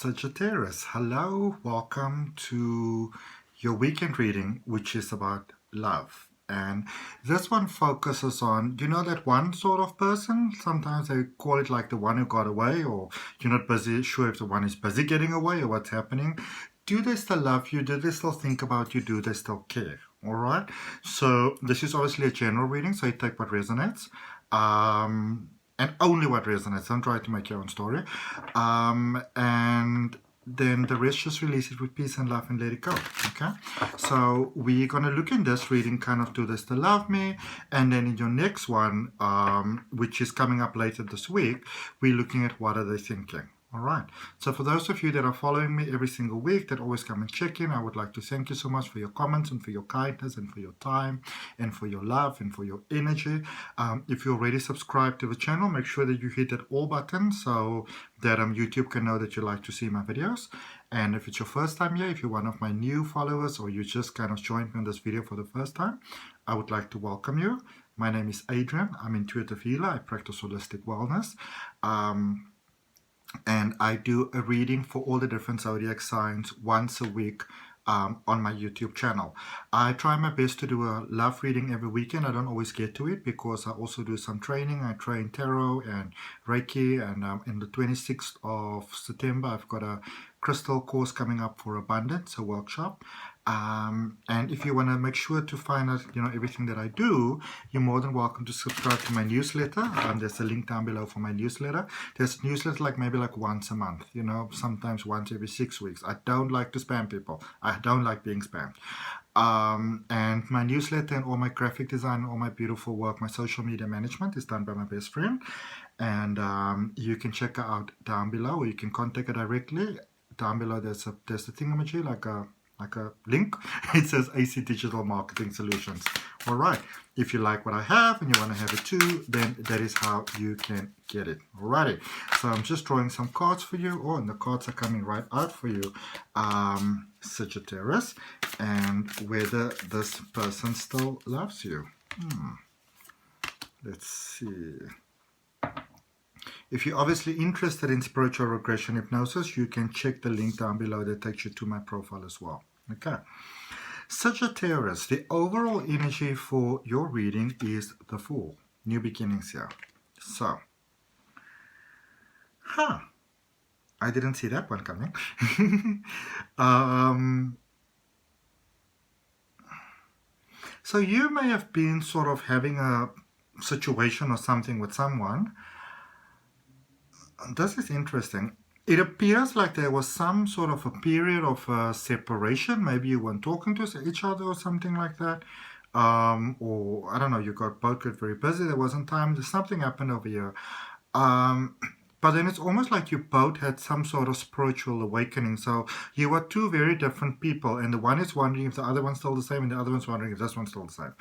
Sagittarius, hello, welcome to your weekend reading, which is about love. And this one focuses on, that one sort of person, sometimes they call it like the one who got away, or you're not busy sure if the one is busy getting away or what's happening. Do they still love you? Do they still think about you? Do they still care? All right. So this is obviously a general reading, so you take what resonates. And only what resonates. Don't try to make your own story. And then the rest, just release it with peace and love and let it go. Okay? So we're going to look in this reading, kind of do this to love me. And then in your next one, which is coming up later this week, we're looking at what are they thinking. All right. So for those of you that are following me every single week, that always come and check in, I would like to thank you so much for your comments and for your kindness and for your time and for your love and for your energy. If you're already subscribed to the channel, make sure that you hit that all button so that YouTube can know that you like to see my videos. And if it's your first time here, if you're one of my new followers or you just kind of joined me on this video for the first time, I would like to welcome you. My name is Adrian. I'm intuitive healer. I practice holistic wellness. And I do a reading for all the different zodiac signs once a week on my YouTube channel. I try my best to do a love reading every weekend. I don't always get to it because I also do some training. I train tarot and Reiki, and in the 26th of September I've got a crystal course coming up for abundance, a workshop. And if you want to make sure to find out, everything that I do, you're more than welcome to subscribe to my newsletter. There's a link down below for my newsletter. There's newsletter maybe once a month, sometimes once every 6 weeks. I don't like to spam people. I don't like being spammed. And my newsletter and all my graphic design, all my beautiful work, my social media management is done by my best friend. And you can check her out down below, or you can contact her directly. Down below there's a thingamajig, like a link. It says AC Digital Marketing Solutions. All right. If you like what I have and you want to have it too, then that is how you can get it. Alrighty. So I'm just drawing some cards for you. Oh, and the cards are coming right out for you, Sagittarius, and whether this person still loves you. Let's see. If you're obviously interested in spiritual regression hypnosis, you can check the link down below that takes you to my profile as well. Okay. Sagittarius, the overall energy for your reading is the Fool. New beginnings here. So, I didn't see that one coming. So you may have been sort of having a situation or something with someone. This is interesting. It appears like there was some sort of a period of separation. Maybe you weren't talking to each other or something like that. Or, I don't know, you both got very busy. There wasn't time. There's something happened over here. But then it's almost like you both had some sort of spiritual awakening. So you were two very different people. And the one is wondering if the other one's still the same. And the other one's wondering if this one's still the same.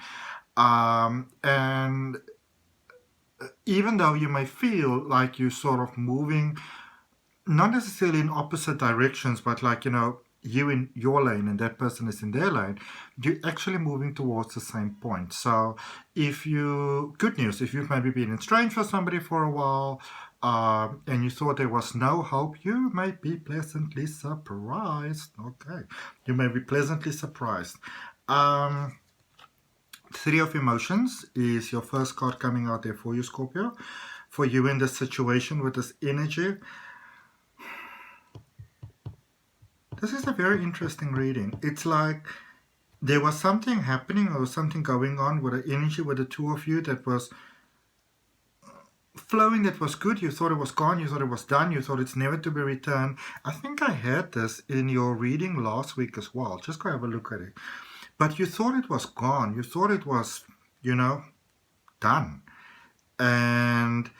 And even though you may feel like you're sort of moving, not necessarily in opposite directions, but you in your lane and that person is in their lane, you're actually moving towards the same point. So good news, if you've maybe been estranged from somebody for a while, and you thought there was no hope, you may be pleasantly surprised. Okay, you may be pleasantly surprised. Three of Emotions is your first card coming out there for you, Scorpio. For you in this situation with this energy. This is a very interesting reading. It's like there was something happening or something going on with the energy with the two of you that was flowing, that was good. You thought it was gone. You thought it was done. You thought it's never to be returned. I think I had this in your reading last week as well. Just go have a look at it. But you thought it was gone. You thought it was, done. And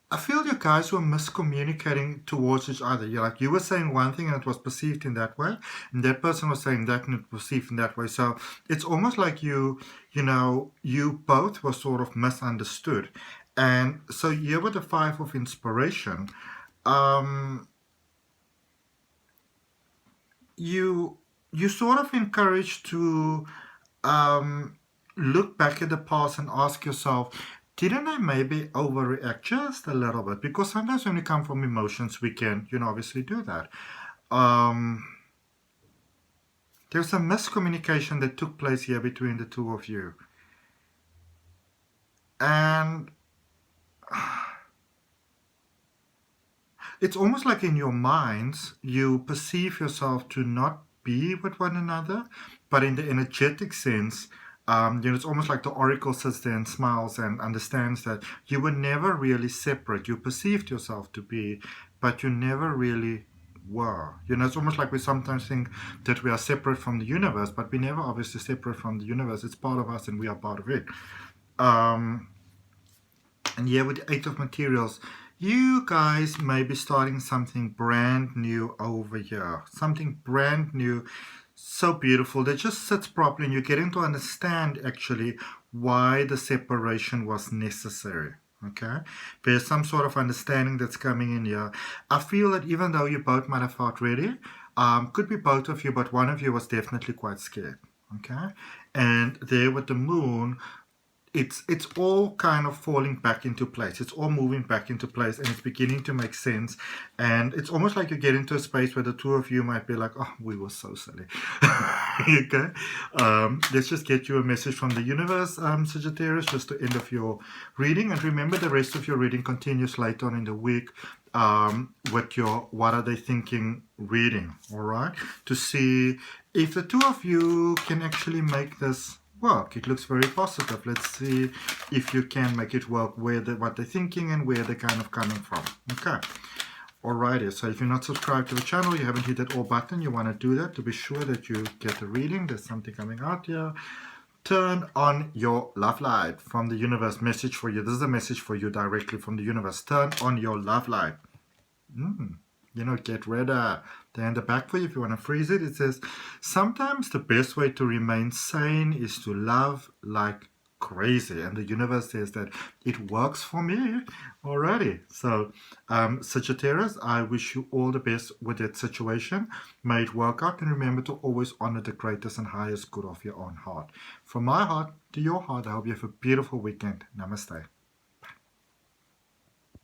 I feel you guys were miscommunicating towards each other. You were saying one thing and it was perceived in that way. And that person was saying that and it was perceived in that way. So it's almost like you both were sort of misunderstood. And so here with the Five of Inspiration, you're sort of encouraged to look back at the past and ask yourself, didn't I maybe overreact just a little bit? Because sometimes when we come from emotions, we can, obviously do that. There's a miscommunication that took place here between the two of you. And it's almost like in your minds, you perceive yourself to not be with one another, but in the energetic sense, it's almost like the oracle sits there and smiles and understands that you were never really separate. You perceived yourself to be, but you never really were. It's almost like we sometimes think that we are separate from the universe, but we never obviously separate from the universe. It's part of us and we are part of it. And yeah, with the Eight of Materials, you guys may be starting something brand new over here. Something brand new, so beautiful, that just sits properly and you're getting to understand actually why the separation was necessary. Okay, there's some sort of understanding that's coming in here. I feel that even though you both might have felt ready, could be both of you, but one of you was definitely quite scared. Okay, and there with the moon, it's all kind of falling back into place. It's all moving back into place and it's beginning to make sense. And it's almost like you get into a space where the two of you might be like, oh, we were so silly. Okay. Let's just get you a message from the universe, Sagittarius, just to end of your reading. And remember, the rest of your reading continues later on in the week with your what are they thinking reading. All right. To see if the two of you can actually make this work. It looks very positive. Let's see if you can make it work, what they're thinking and where they're kind of coming from. Okay. Alrighty, so if you're not subscribed to the channel, you haven't hit that all button, you want to do that to be sure that you get the reading. There's something coming out here. Turn on your love light from the universe. Message for you. This is a message for you directly from the universe. Turn on your love light. Get ready. Then the back for you, if you want to freeze it, it says, sometimes the best way to remain sane is to love like crazy. And the universe says that it works for me already. So, Sagittarius, I wish you all the best with that situation. May it work out. And remember to always honor the greatest and highest good of your own heart. From my heart to your heart, I hope you have a beautiful weekend. Namaste.